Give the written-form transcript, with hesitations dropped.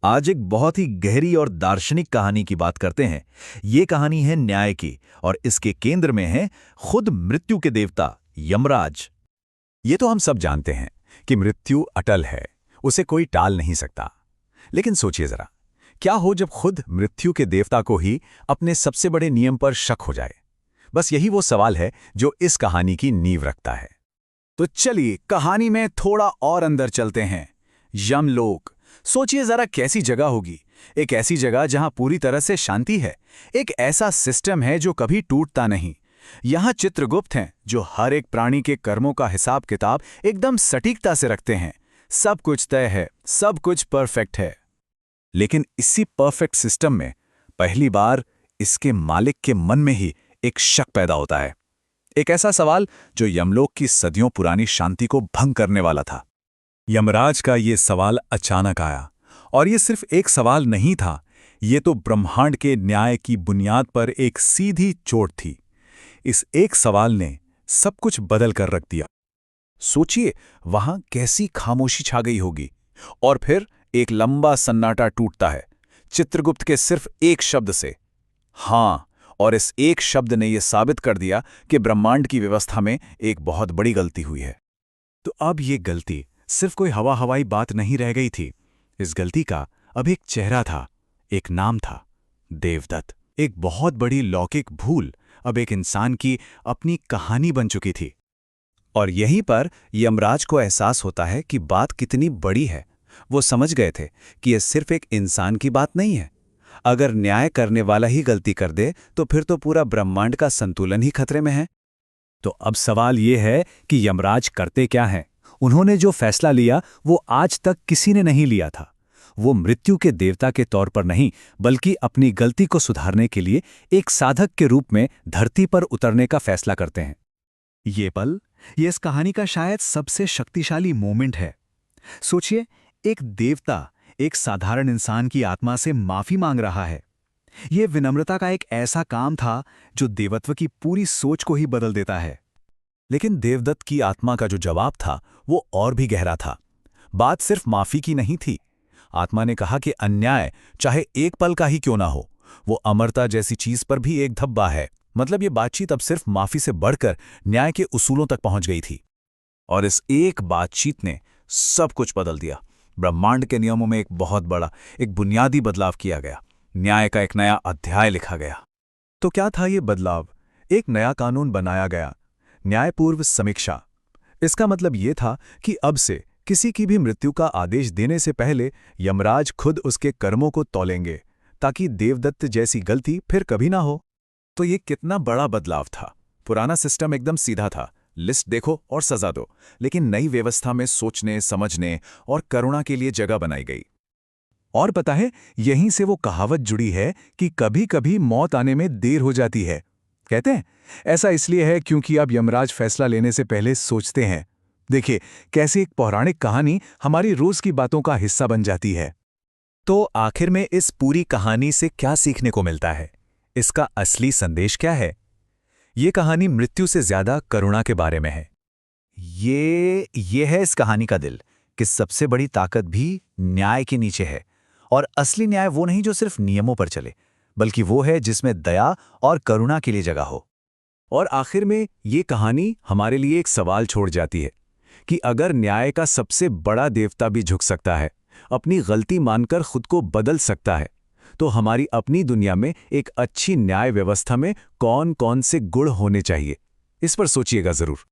आज एक बहुत ही गहरी और दार्शनिक कहानी की बात करते हैं। ये कहानी है न्याय की और इसके केंद्र में है खुद मृत्यु के देवता यमराज। ये तो हम सब जानते हैं कि मृत्यु अटल है, उसे कोई टाल नहीं सकता। लेकिन सोचिए जरा, क्या हो जब खुद मृत्यु के देवता को ही अपने सबसे बड़े नियम पर शक हो जाए? बस यही वो सवाल है जो इस कहानी की नींव रखता है। तो चलिए कहानी में थोड़ा और अंदर चलते हैं। यमलोक, सोचिए जरा कैसी जगह होगी। एक ऐसी जगह जहां पूरी तरह से शांति है, एक ऐसा सिस्टम है जो कभी टूटता नहीं। यहां चित्रगुप्त हैं जो हर एक प्राणी के कर्मों का हिसाब किताब एकदम सटीकता से रखते हैं। सब कुछ तय है, सब कुछ परफेक्ट है। लेकिन इसी परफेक्ट सिस्टम में पहली बार इसके मालिक के मन में ही एक शक पैदा होता है। एक ऐसा सवाल जो यमलोक की सदियों पुरानी शांति को भंग करने वाला था। यमराज का ये सवाल अचानक आया, और ये सिर्फ एक सवाल नहीं था, ये तो ब्रह्मांड के न्याय की बुनियाद पर एक सीधी चोट थी। इस एक सवाल ने सब कुछ बदल कर रख दिया। सोचिए वहां कैसी खामोशी छा गई होगी, और फिर एक लंबा सन्नाटा टूटता है चित्रगुप्त के सिर्फ एक शब्द से। हां, और इस एक शब्द ने यह साबित कर दिया कि ब्रह्मांड की व्यवस्था में एक बहुत बड़ी गलती हुई है। तो अब ये गलती सिर्फ कोई हवाई बात नहीं रह गई थी। इस गलती का अब एक चेहरा था, एक नाम था, देवदत्त। एक बहुत बड़ी लौकिक भूल अब एक इंसान की अपनी कहानी बन चुकी थी। और यहीं पर यमराज को एहसास होता है कि बात कितनी बड़ी है। वो समझ गए थे कि यह सिर्फ एक इंसान की बात नहीं है। अगर न्याय करने वाला ही गलती कर दे तो फिर तो पूरा ब्रह्मांड का संतुलन ही खतरे में है। तो अब सवाल ये है कि यमराज करते क्या हैं? उन्होंने जो फैसला लिया वो आज तक किसी ने नहीं लिया था। वो मृत्यु के देवता के तौर पर नहीं, बल्कि अपनी गलती को सुधारने के लिए एक साधक के रूप में धरती पर उतरने का फैसला करते हैं। ये पल, ये इस कहानी का शायद सबसे शक्तिशाली मोमेंट है। सोचिए, एक देवता एक साधारण इंसान की आत्मा से माफी मांग रहा है। ये विनम्रता का एक ऐसा काम था जो देवत्व की पूरी सोच को ही बदल देता है। लेकिन देवदत्त की आत्मा का जो जवाब था वो और भी गहरा था। बात सिर्फ माफी की नहीं थी। आत्मा ने कहा कि अन्याय चाहे एक पल का ही क्यों ना हो, वो अमरता जैसी चीज पर भी एक धब्बा है। मतलब ये बातचीत अब सिर्फ माफी से बढ़कर न्याय के उसूलों तक पहुंच गई थी। और इस एक बातचीत ने सब कुछ बदल दिया। ब्रह्मांड के नियमों में एक बहुत बड़ा, एक बुनियादी बदलाव किया गया। न्याय का एक नया अध्याय लिखा गया। तो क्या था ये बदलाव? एक नया कानून बनाया गया, न्यायपूर्व समीक्षा। इसका मतलब यह था कि अब से किसी की भी मृत्यु का आदेश देने से पहले यमराज खुद उसके कर्मों को तौलेंगे, ताकि देवदत्त जैसी गलती फिर कभी ना हो। तो ये कितना बड़ा बदलाव था। पुराना सिस्टम एकदम सीधा था, लिस्ट देखो और सजा दो। लेकिन नई व्यवस्था में सोचने, समझने और करुणा के लिए जगह बनाई गई। और पता है, यहीं से वो कहावत जुड़ी है कि कभी कभी मौत आने में देर हो जाती है। कहते हैं ऐसा इसलिए है क्योंकि अब यमराज फैसला लेने से पहले सोचते हैं। देखिए कैसे एक पौराणिक कहानी हमारी रोज की बातों का हिस्सा बन जाती है। तो आखिर में इस पूरी कहानी से क्या सीखने को मिलता है? इसका असली संदेश क्या है? ये कहानी मृत्यु से ज्यादा करुणा के बारे में है। ये है इस कहानी का दिल, कि सबसे बड़ी ताकत भी न्याय के नीचे है। और असली न्याय वो नहीं जो सिर्फ नियमों पर चले, बल्कि वो है जिसमें दया और करुणा के लिए जगह हो। और आखिर में ये कहानी हमारे लिए एक सवाल छोड़ जाती है कि अगर न्याय का सबसे बड़ा देवता भी झुक सकता है, अपनी गलती मानकर खुद को बदल सकता है, तो हमारी अपनी दुनिया में एक अच्छी न्याय व्यवस्था में कौन कौन से गुण होने चाहिए? इस पर सोचिएगा जरूर।